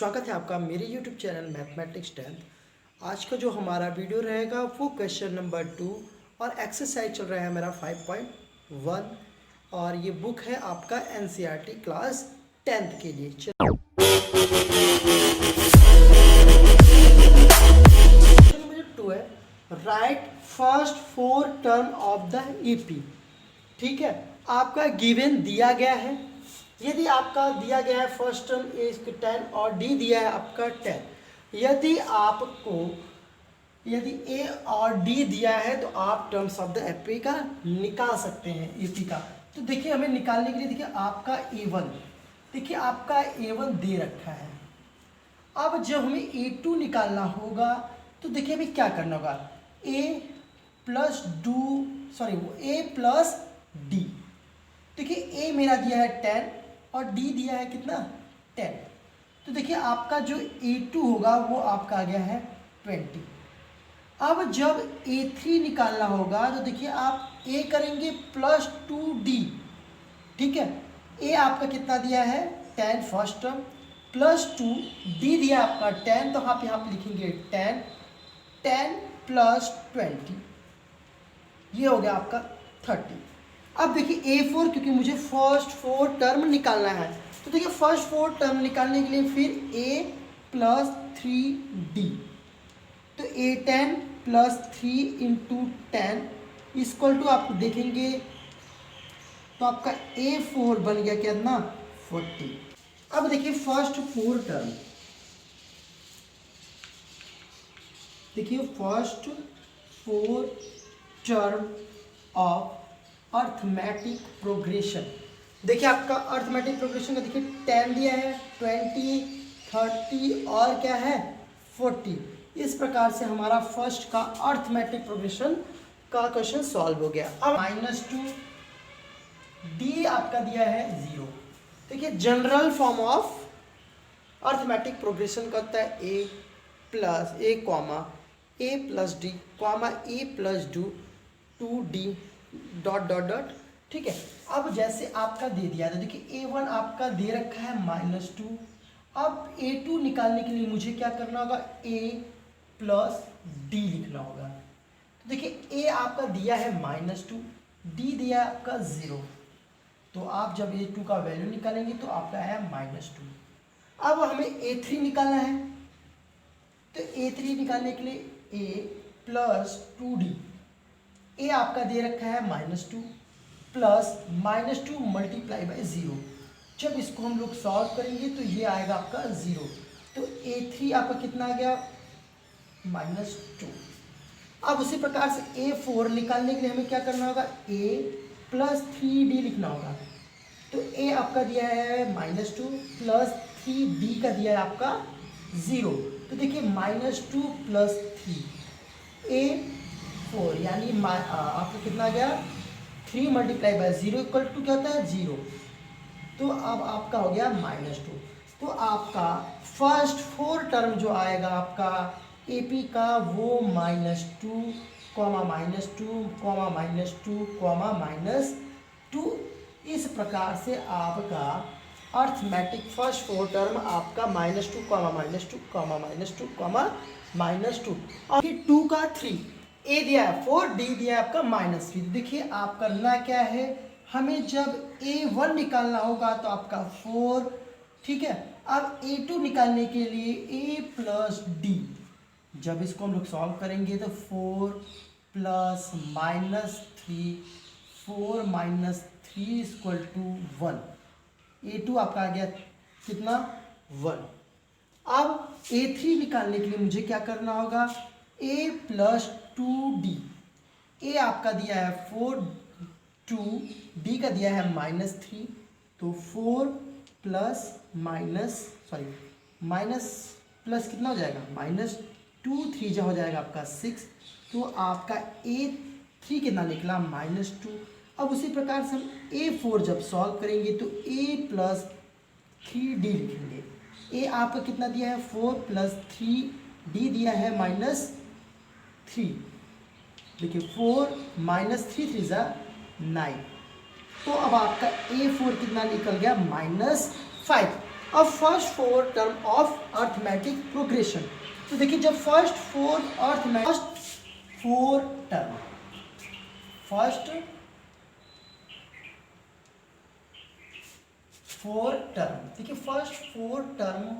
स्वागत है आपका मेरे YouTube चैनल मैथमेटिक्स 10th। आज का जो हमारा वीडियो रहेगा वो क्वेश्चन नंबर 2 और एक्सरसाइज चल रहा है मेरा 5.1 और ये बुक है आपका NCERT क्लास 10th के लिए। क्वेश्चन नंबर 2 है, right first 4 term of the EP। ठीक है, आपका गिवन दिया गया है। यदि आपका दिया गया है फर्स्ट टर्म ए 10 और डी दिया है आपका 10, यदि ए और डी दिया है तो आप टर्म्स ऑफ द एपी का निकाल सकते हैं एपी का। तो देखिए हमें निकालने के लिए देखिए आपका A1, देखिए आपका A1 दे रखा है। अब जब हमें A2 निकालना होगा तो देखिए अभी क्या करना होगा, A प्लस D। देखिए A मेरा दिया है 10 और D दिया है कितना 10। तो देखिए आपका जो A2 होगा वो आपका आ गया है 20। अब जब A3 निकालना होगा तो देखिए आप A करेंगे प्लस 2D। ठीक है, A आपका कितना दिया है 10 फर्स्ट टर्म प्लस 2 D दिया आपका 10, तो आप यहाँ पे लिखेंगे 10 प्लस 20, ये हो गया आपका 30। अब देखिए A4, क्योंकि मुझे फर्स्ट 4 टर्म निकालना है तो देखिए फर्स्ट 4 टर्म निकालने के लिए फिर A प्लस 3D, तो A10 plus 3 into 10 equal to आप देखेंगे तो आपका A4 बन गया कितना 40। अब देखिए फर्स्ट 4 टर्म, देखिए first 4 term of arithmetic progression. देखिए आपका अर्थमेटिक प्रोग्रेशन का देखिए 10 दिया है, 20, 30 और क्या है 40। इस प्रकार से हमारा फर्स्ट का अर्थमेटिक प्रोग्रेशन का क्वेश्चन सॉल्व हो गया। अब -2 D आपका दिया है 0। देखिए general form of arithmetic progression का होता है A plus D A plus 2D dot dot dot. ठीक है, अब जैसे आपका दे दिया तो देखिए A1 आपका दे रखा है -2। अब A2 निकालने के लिए मुझे क्या करना होगा, A प्लस D लिखना होगा। तो देखिए A आपका दिया है -2, D दिया है आपका 0, तो आप जब A2 का वैल्यू निकालेंगे तो आपका है -2। अब हमें A3 निकालना है, तो A3 निकालने के लिए A प्लस 2D, A आपका दे रखा है -2 प्लस -2 मल्टीप्लाई बाई 0। जब इसको हम लोग सॉल्व करेंगे तो ये आएगा आपका 0, तो A3 आपका कितना आ गया -2। अब उसी प्रकार से A4 निकालने के लिए हमें क्या करना होगा, A प्लस 3D लिखना होगा। तो A आपका दिया है -2 प्लस 3D का दिया है आपका 0, तो देखिए -2 प्लस 3 A4 यानी आपका कितना आ गया 3 मल्टीप्लाई बाई 0 इक्वल टू क्या होता है 0। तो अब आपका हो गया -2। तो आपका फर्स्ट 4 टर्म जो आएगा आपका AP का वो -2, -2, इस प्रकार से आपका अर्थमेटिक फर्स्ट 4 टर्म आपका -2, और फिर 2 का 3, A दिया है 4, D दिया है आपका -3। देखिए आप करना क्या है, हमें जब A1 निकालना होगा तो आपका 4, ठीक है। अब A2 निकालने के लिए A प्लस D, जब इसको हम लोग सॉल्व करेंगे तो 4 प्लस -3, 4 -3 इक्वल टू 1। A2 आपका आ गया कितना 1। अब A3 निकालने के लिए मुझे क्या करना होगा, A प्लस 2D, A आपका दिया है 4, 2, D का दिया है -3, तो 4 प्लस प्लस कितना हो जाएगा -2, 3 जो हो जाएगा आपका 6, तो आपका A3 कितना निकला -2। अब उसी प्रकार से हम A4 जब सॉल्व करेंगे तो A प्लस 3D लिखेंगे। A आपका कितना दिया है 4 प्लस 3D दिया है -3। देखिए 4 -3 3 ज़ा 9, तो अब आपका A4 कितना निकल गया -5। अब first four term of arithmetic progression, तो देखिए जब फर्स्ट फोर देखिए first four term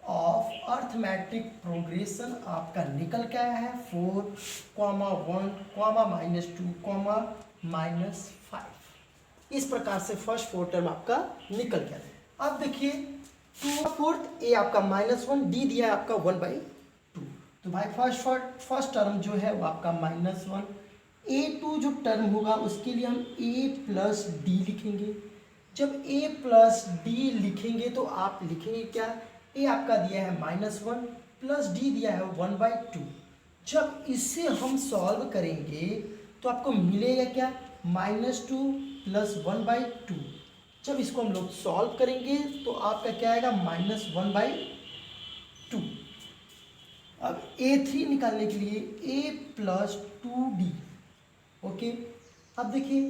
of arithmetic progression आपका निकल के आया है 4, 1, -2, -5। इस प्रकार से फर्स्ट फोर टर्म आपका निकल गया। अब देखिए 2/4 ए आपका -1, डी दिया है आपका 1/2। तो भाई फर्स्ट टर्म जो है वो आपका -1, A2 जो टर्म होगा उसके लिए हम a प्लस डी लिखेंगे। जब a प्लस डी लिखेंगे तो आप लिखेंगे क्या, a आपका दिया है -1 प्लस डी दिया है 1/2। जब इसे हम सॉल्व करेंगे तो आपको मिलेगा क्या, -2 प्लस 1/2। जब इसको हम लोग सॉल्व करेंगे तो आपका क्या आएगा, -1/2। अब A3 निकालने के लिए a प्लस 2d। ओके, अब देखिए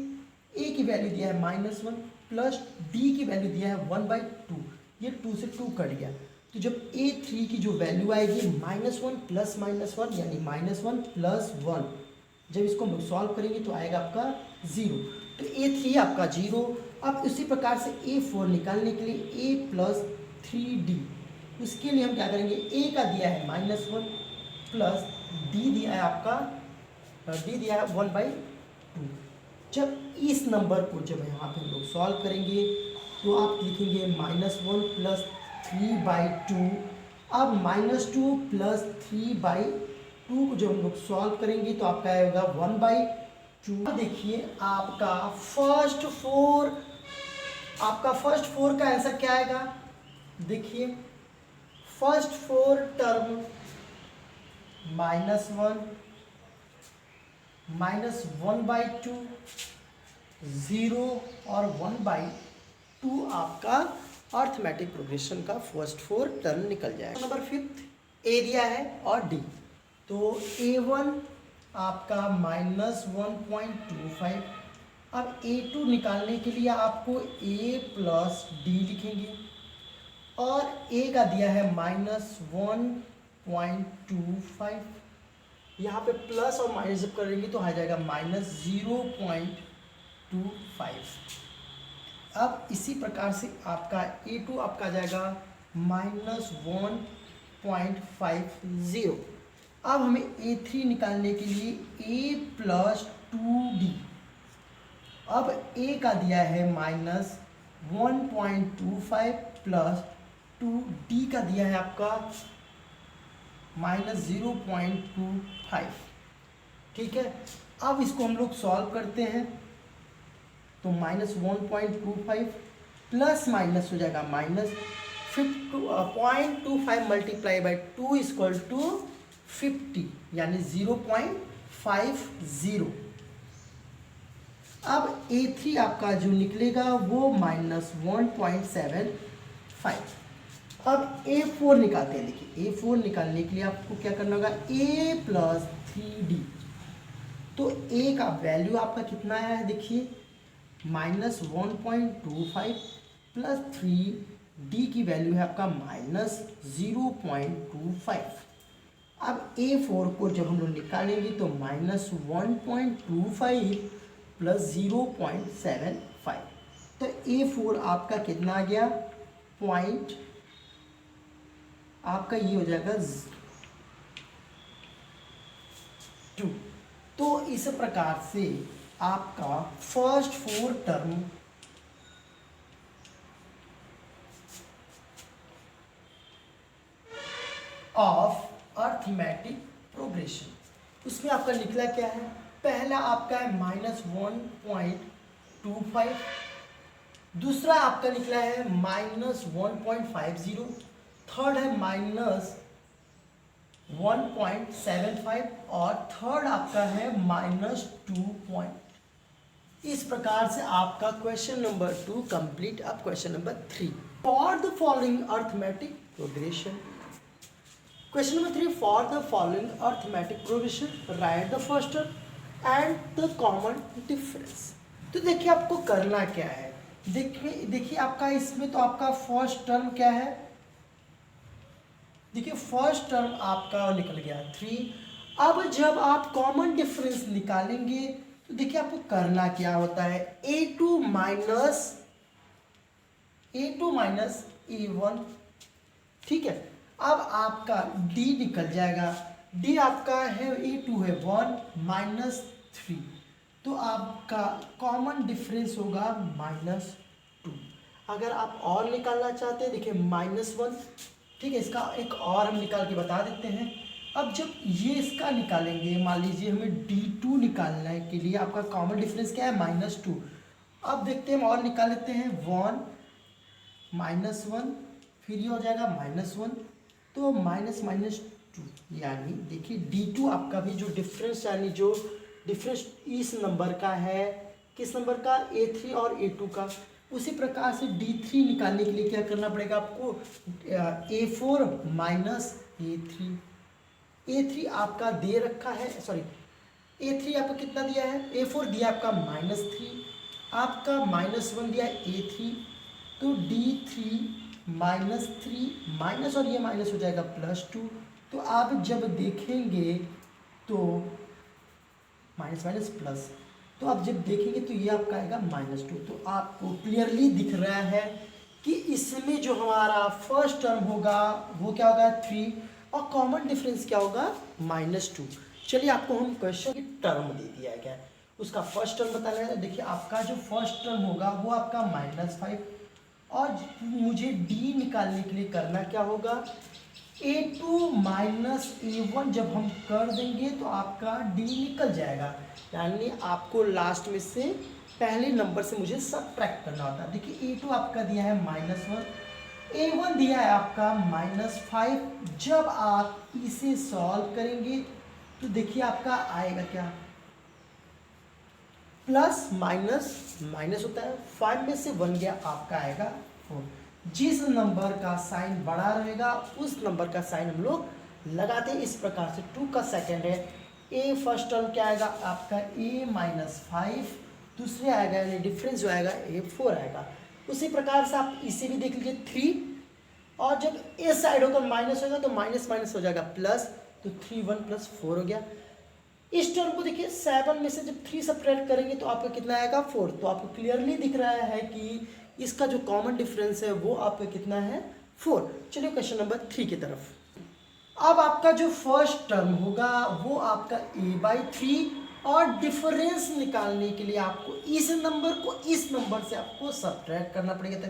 a की वैल्यू दिया है -1 प्लस d की वैल्यू दिया है 1/2। ये 2 से 2 कट गया, तो जब A3 की जो वैल्यू आएगी -1 प्लस -1 यानी -1 प्लस 1, जब इसको हम लोग सॉल्व करेंगे तो आएगा आपका 0। तो A3 आपका 0। अब इसी प्रकार से A4 निकालने के लिए a प्लस 3d, उसके लिए हम क्या करेंगे, a का दिया है -1 प्लस d दिया है आपका d दिया है 1/2। जब इस नंबर को जब यहाँ पे हम लोग सॉल्व करेंगे तो आप लिखेंगे -1 प्लस 3/2। अब -2 प्लस 3/2 को जब हम लोग सॉल्व करेंगे तो आपका आएगा 1/2। देखिए आपका फर्स्ट फोर का आंसर क्या आएगा, देखिए फर्स्ट फोर टर्म -1 -1/2 0 और 1/2 आपका अर्थमेटिक प्रोग्रेशन का फर्स्ट फोर टर्म निकल जाएगा। नंबर 5 एरिया है और डी, तो A1 आपका -1.25। अब A2 निकालने के लिए आपको a प्लस डी लिखेंगे और a का दिया है -1.25। यहाँ पे प्लस और माइनस जब करेंगे तो आ जाएगा -0.25। अब इसी प्रकार से आपका A2 आपका आ जाएगा -1.50। अब हमें A3 निकालने के लिए a प्लस 2d। अब a का दिया है -1.25 प्लस 2d का दिया है आपका -0.25। ठीक है, अब इसको हम लोग सॉल्व करते हैं तो -1.25 प्लस माइनस हो जाएगा -0.25 मल्टीप्लाई बाई 2 इक्वल टू 50 यानी 0.50। अब A3 आपका जो निकलेगा वो -1.75। अब A4 निकालते हैं। देखिए A4 निकालने के लिए आपको क्या करना होगा, a प्लस 3d। तो a का वैल्यू आपका कितना आया है, देखिए -1.25 प्लस 3d की वैल्यू है आपका -0.25। अब A4 को जब हम लोग निकालेंगे तो -1.25 प्लस 0.75, तो A4 आपका कितना आ गया, पॉइंट आपका ये हो जाएगा 2। तो इस प्रकार से आपका first four term of arithmetic progression, उसमें आपका निकला क्या है, पहला आपका है -1.25, दूसरा आपका निकला है -1.50, थर्ड है -1.75 और थर्ड आपका है -2. इस प्रकार से आपका क्वेश्चन नंबर 2 कंप्लीट। अब question number 3, for the following arithmetic progression. Question number 3, for the following arithmetic progression right the first term and the common difference. तो देखिए आपको करना क्या है, देखिए आपका इसमें तो आपका फर्स्ट टर्म क्या है, देखिए फर्स्ट टर्म आपका निकल गया 3। अब जब आप कॉमन डिफरेंस निकालेंगे तो देखिए आपको करना क्या होता है, a2 माइनस a1, ठीक है। अब आपका d निकल जाएगा, d आपका है a2 है 1 माइनस 3, तो आपका कॉमन डिफरेंस होगा -2। अगर आप और निकालना चाहते हैं देखिए -1, ठीक है, इसका एक और हम निकाल के बता देते हैं। अब जब ये इसका निकालेंगे, मान लीजिए हमें d2 निकालने के लिए आपका कॉमन डिफरेंस क्या है -2। अब देखते हैं हम और निकाल लेते हैं 1 -1, फिर ये हो जाएगा -1, तो -2, यानी देखिए d2 आपका भी जो डिफरेंस, यानी जो डिफरेंस इस नंबर का है, किस नंबर का, a3 और a2 का। उसी प्रकार से d3 निकालने के लिए क्या करना पड़ेगा आपको, a4 माइनस a3 आपका दे रखा है, सॉरी a3 आपका कितना दिया है, a4 दिया आपका -3, आपका -1 दिया है a3, तो d3 -3 माइनस, और ये माइनस हो जाएगा +2। तो आप जब देखेंगे तो माइनस माइनस प्लस, तो आप जब देखेंगे तो ये आपका आएगा -2। तो आपको क्लियरली दिख रहा है कि इसमें जो हमारा फर्स्ट टर्म होगा वो क्या होगा 3, और कॉमन डिफरेंस क्या होगा -2। चलिए आपको हम क्वेश्चन की टर्म दे दिया गया है, उसका फर्स्ट टर्म बताना है। देखिए आपका जो फर्स्ट टर्म होगा वो आपका -5, और मुझे d निकालने के लिए करना क्या होगा, a2 माइनस a1 जब हम कर देंगे तो आपका d निकल जाएगा, यानी आपको लास्ट में से पहले नंबर से मुझे सब्ट्रैक्ट करना होता है। देखिए a2 आपका दिया है -1, a1 दिया है आपका -5। जब आप इसे सॉल्व करेंगे तो देखिए आपका आएगा क्या, प्लस माइनस माइनस होता है, 5 में से 1 गया, आपका आएगा 4। जिस नंबर का साइन बड़ा रहेगा उस नंबर का साइन हम लोग लगाते हैं इस प्रकार से। 2 का सेकंड है, a फर्स्ट टर्म क्या आएगा आपका a-5, दूसरे आएगा यानी डिफरेंस जो आएगा a4 आएगा। उसी प्रकार से आप इसे भी देख लीजिए 3, और जब a साइड होगा माइनस होगा तो माइनस माइनस हो जाएगा प्लस, तो 3 1 + 4 हो गया। इस टर्म को देखिए 7 में से जब 3 सब्ट्रैक्ट करेंगे तो आपका कितना आएगा 4। तो आपको क्लियरली दिख रहा है कि इसका जो कॉमन डिफरेंस है वो आपका कितना है 4। चलिए क्वेश्चन नंबर 3 की तरफ। अब आपका जो फर्स्ट टर्म होगा वो आपका a/3, और डिफरेंस निकालने के लिए आपको इस नंबर को इस नंबर से आपको सब्ट्रैक्ट करना पड़ेगा। तो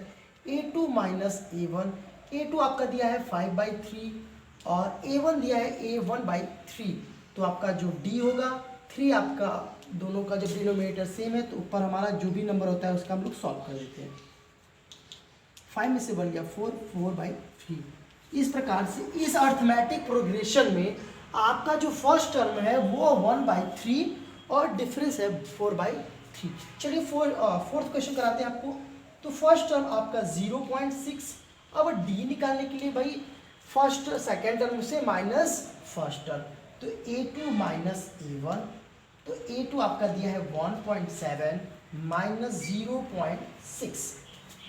a2 माइनस a1, a2 आपका दिया है 5/3 और a1 दिया है a1/3, तो आपका जो d होगा 3, आपका दोनों का जब डिनोमिनेटर सेम है तो ऊपर हमारा जो भी नंबर होता है उसका हम लोग सॉल्व कर देते हैं। 5 में से 1 गया 4, 4/3। इस प्रकार से इस अर्थमेटिक प्रोग्रेशन में आपका जो फर्स्ट टर्म है वो 1/3 और डिफरेंस है 4/3। चलिए फोर्थ क्वेश्चन कराते हैं आपको। तो फर्स्ट टर्म आपका 0.6। अब डी निकालने के लिए भाई फर्स्ट सेकेंड टर्म से माइनस फर्स्ट टर्म, तो a2 माइनस a1, तो a2 आपका दिया है 1.7 माइनस 0.6।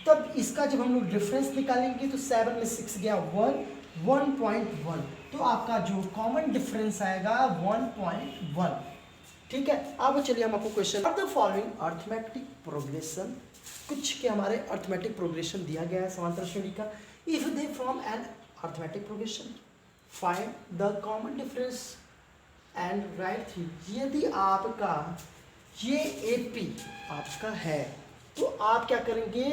तब इसका जब हम लोग डिफरेंस निकालेंगे तो 7 में 6 गया 1.1, तो आपका जो कॉमन डिफरेंस आएगा 1.1। ठीक है, अब चलिए हम आपको question of the following arithmetic progression, कुछ के हमारे अर्थमेटिक प्रोग्रेशन दिया गया है समांतर श्रेणी का। If they from an arithmetic progression find the common difference and write 3। यदि आपका ये AP आपका है तो आप क्या करेंगे,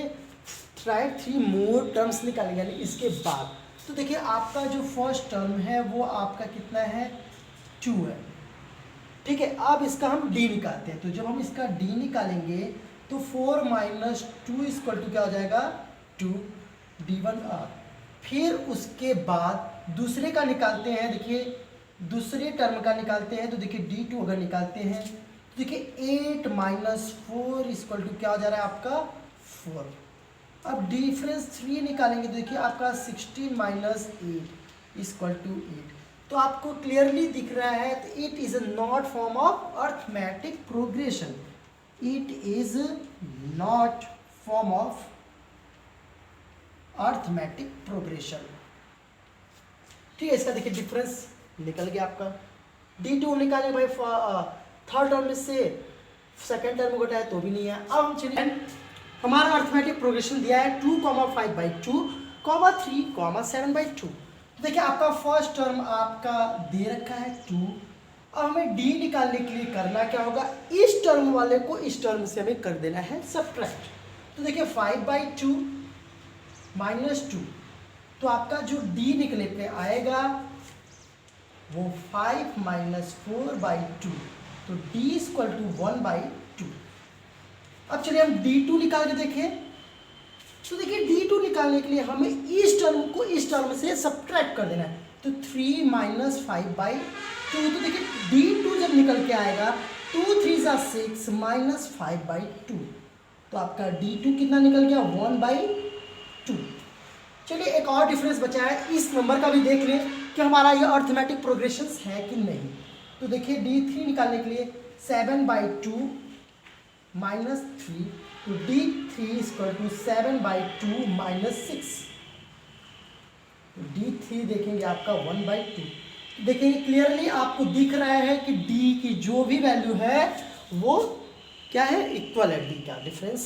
राइट 3 मोर टर्म्स निकालेंगे, यानी इसके बाद। तो देखिए आपका जो फर्स्ट टर्म है वो आपका कितना है 2 है। ठीक है, अब इसका हम d निकालते हैं। तो जब हम इसका d निकालेंगे तो 4 माइनस 2 इक्वल टू क्या हो जाएगा 2 d1। फिर उसके बाद दूसरे का निकालते हैं, देखिए दूसरे टर्म का निकालते हैं। तो देखिए d2 अगर निकालते हैं तो देखिए 8 माइनस 4 इक्वल टू क्या हो जा रहा है आपका 4। अब डिफरेंस 3 निकालेंगे तो देखिए आपका 16 माइनस 8 इक्वल टू 8। तो आपको क्लियरली दिख रहा है it is not form of arithmetic progression, it is not form of arithmetic progression. ठीक है, इसका देखिए डिफरेंस निकल गया आपका। D2 निकाले भाई, थर्ड टर्म में से सेकेंड टर्म घटाए तो भी नहीं है। अब हम चलिए, हमारा अर्थमेटिक प्रोग्रेशन दिया है 2,5/2, 3, 7/2। देखिए आपका फर्स्ट टर्म आपका दे रखा है 2। अब हमें D निकालने के लिए करना क्या होगा, इस टर्म वाले को इस टर्म से हमें कर देना है सब्ट्रैक्ट। तो देखिए 5/2 -2, तो आपका जो D निकले पे आएगा वो 5 - 4/2, तो D = 1/2। अब चलिए हम D2 निकाल के देखें। तो देखिए D2 निकालने के लिए हमें इस टर्म को इस टर्म से सब्ट्रैक्ट कर देना है, तो 3 - 5/2। तो देखिए D2 जब निकल के आएगा 2 3 6 -5/2, तो आपका D2 कितना निकल गया, 1/2। चलिए एक और डिफरेंस बचा है, इस नंबर का भी देख लें कि हमारा ये अर्थमेटिक प्रोग्रेशन है कि नहीं। तो देखिए D3 निकालने के लिए 7/2 -3, तो D3 = 7/2 -6, तो D3 देखेंगे आपका 1/2। देखेंगे क्लियरली आपको दिख रहा है कि D की जो भी वैल्यू है वो क्या है, इक्वल है D का डिफरेंस।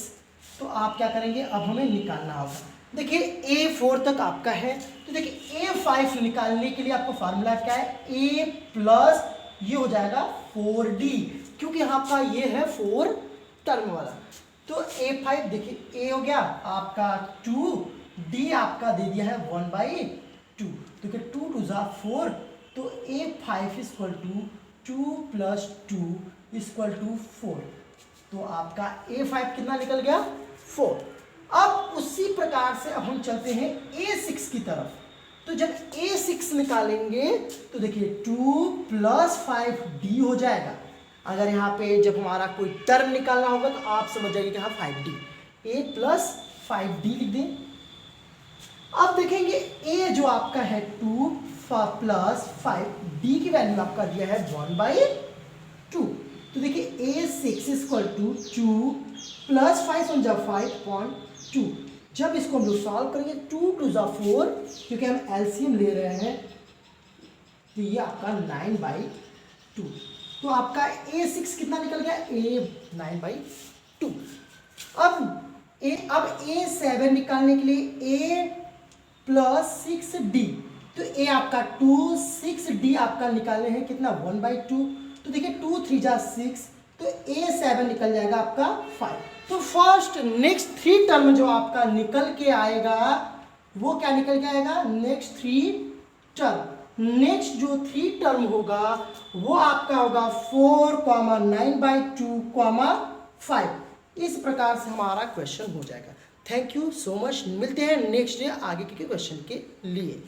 तो आप क्या करेंगे, अब हमें निकालना होगा। देखिए A4 तक आपका है, तो देखिए A5 निकालने के लिए आपका फार्मूला क्या है, A प्लस ये हो जाएगा 4D, क्योंकि यहाँ का ये है 4 टर्म वाला। तो A5 देखिए A हो गया आपका 2, D आपका दे दिया है 1/2, देखिए 2 2 4, तो A5 = 2 + 2 = 4, तो आपका A5 कितना निकल गया, 4। अब उसी प्रकार से अब हम चलते हैं A6 की तरफ। तो जब A6 निकालेंगे तो देखिए 2 + 5D हो जाएगा। अगर यहाँ पे जब हमारा कोई टर्म निकालना होगा तो आप समझ जाइए कि हाँ 5D, A + 5D लिख दें। अब देखेंगे A जो आपका है 2 + 5D की वैल्यू आपका दिया है 1/2। तो देखिए A6 = 2 + 5 5.2। जब इसको हम लोग सॉल्व करेंगे 2 2 4, क्योंकि हम एलसीएम ले रहे हैं, तो ये आपका 9/2। तो आपका A6 कितना निकल गया, A 9/2। अब A7 निकालने के लिए A + 6D, तो A आपका 2, 6D आपका निकालने हैं कितना, 1/2। तो देखिए 2 3 6, तो A7 निकल जाएगा आपका 5। तो फर्स्ट नेक्स्ट 3 टर्म जो आपका निकल के आएगा वो क्या निकल के आएगा, नेक्स्ट 3 टर्म। नेक्स्ट जो 3 टर्म होगा वो आपका होगा 4, 9/2, 5। इस प्रकार से हमारा क्वेश्चन हो जाएगा। थैंक यू सो मच, मिलते हैं नेक्स्ट डे आगे के क्वेश्चन के लिए।